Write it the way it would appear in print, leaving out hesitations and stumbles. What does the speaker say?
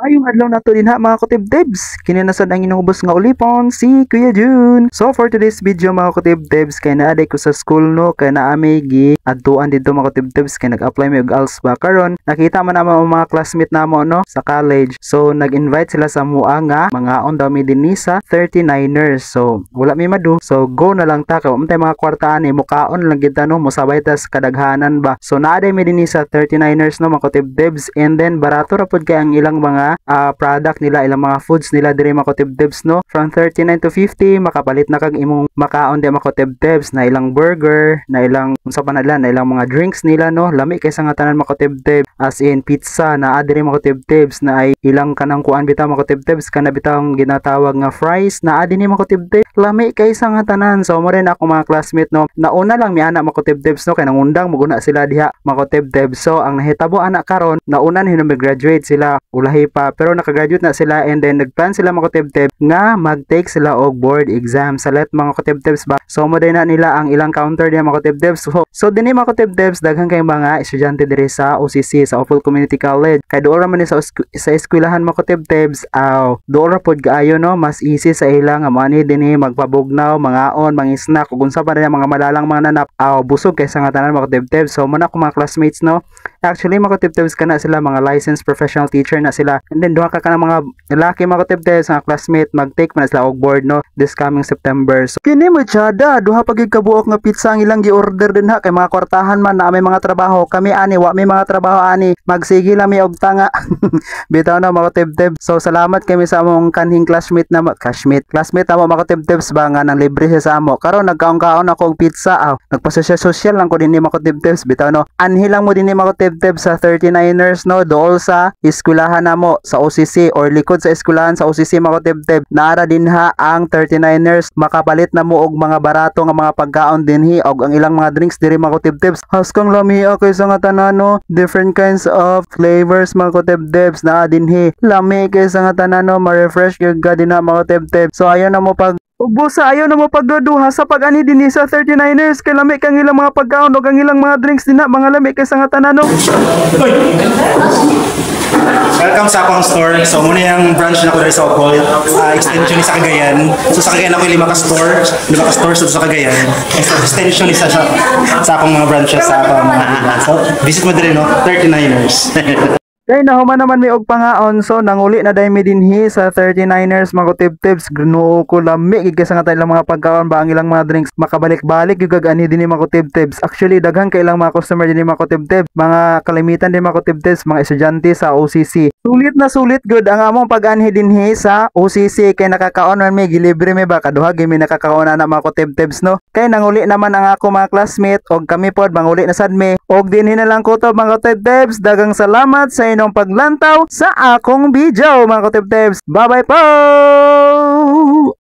Maayong adlaw nato din ha mga kutib-debs. Kinanasad ang inuubos nga ulipon si Kuya Jun. So for today's video mga kutib-debs, kay naaday ko sa school no, kay naami gi adtuan dito mga kutib-debs, kay nag-apply mi og ALSBA karon. Nakita man naman ang mga classmate namo no sa college. So nag-invite sila sa mua nga mga on daw mi dinhi sa 39ers. So wala mi madu. So go na lang ta kay untay mga kwartaan ni mukaon lang gid ta no, mosabay ta sa kadaghanan ba. So naaday mi dinhi sa 39ers no mga kutib-debs, and then barato ra pud kay ang ilang mga product nila, ilang mga foods nila diri mga kutib-debs no, from 39 to 50 makapalit na kag imong makaon di mga kutib-debs na ilang burger, na ilang unsa pa na ilang mga drinks nila no, lami kaysa nga tanan mga kutib-debs, as in pizza na diri mga kutib-debs, na ay ilang kanang kuan bitaw mga kutib-debs, kana bitaw ang ginatawag nga fries na dinhi mga kutib-debs, lami kaysa nga tanan. So mo rin ako mga classmate no, nauna lang mi ana mga kutib-debs no, kay nangundang muguna sila diha mga kutib-debs. So ang nahitabo ana karon, nauna ni mag-graduate sila, ulahi pa, pero nakagraduate na sila, and then nagplan sila mga kutib-debs nga mag-take sila og board exam sa let mga kutib-debs ba. So mo din na nila ang ilang counter diya mga kutib-debs. So dinhi mga kutib-debs daghan kay mga estudyante diri sa OCC, sa Opal Community College, kay dool ra man sa eskwelahan mga kutib-debs, dool ra pod kaayo no, mas easy sa ilang nga mani dinhi magpabugnaw, mangaon, mang-snack ug unsa pa na mga malalang mga nanap, busog kaysa nga tanan mga kutib-debs. So mo na ko mga classmates no, actually mga kutib-debs kana sila mga licensed professional teacher na sila, and then duha ka ng mga lalaki mga kutib-debs nga classmate mag-take man sila og board no this coming September. So kini mo chada duha pa gyud kabuok nga pizza ang ilang gi-order din ha, kay mga kwartahan man na may mga trabaho, kami ani wa may mga trabaho ani, magsige lang mi og tanga bitaw na mga kutib-debs. So salamat kami sa among kanhing classmate na classmate amo mga kutib-debs ba nga nang libre siya sa amo, karon nagkaon-kaon ako og pizza, nagpasosya-social lang ko dinhi mga kutib-debs bitaw no, anhi lang mo dinhi mga kutib-debs sa 39ers no, dool sa eskwelahan namo sa OCC or likod sa eskwelahan sa OCC mga kutib-debs, naara dinha ang 39ers, makapalit na mo og mga barato nga mga pagkaon dinhi og ang ilang mga drinks diri mga kutib-debs. Haskang lami kaysa nga tanan no, different kinds of flavors mga kutib-debs na dinhi, lami kaysa nga tanan no, ma-refresh gyud ka dinha mga kutib-debs. So ayaw na mo pag busa, ayaw na mo pagduduha sa pag-ani dinhi sa 39ers, kay lami kang ilang mga pagkaon o ang ilang mga drinks dinha, mga lami kaysa nga tanan no. Welcome sa akong store. So muna yung branch na ko rin sa Opal, extension ni sa Cagayan. So sa Cagayan ako yung 5 ka stores sa Cagayan. So extension isa sa akong mga branches sa akong mga ilan. So visit mo din no, 39ers. Kay nahuman naman may og pangaon, so nanguli na dai mi dinhi sa 39ers mga kutib-debs. Gnoo ko lami gid kaysa nga tayo mga pagkaon ba ang ilang mga drinks, makabalik-balik gyud kag ani dinhi mga kutib-debs. Actually daghan kay ilang mga customer dinhi mga kutib-debs, mga kalimitan din mga kutib-debs, mga estudyante sa OCC. Sulit na sulit gud ang among pag-anhi dinhi sa OCC, kay nakakaon man mi gilibre mi ba, kaduha gyud mi nakakaon na mga kutib-debs no. Kay nanguli naman ang ako mga classmate og kami pod manguli na sad mi, og dinhi na lang ko to mga kutib-debs. Daghang salamat sa inyong paglantaw sa akong video mga kutib-debs. Bye bye po.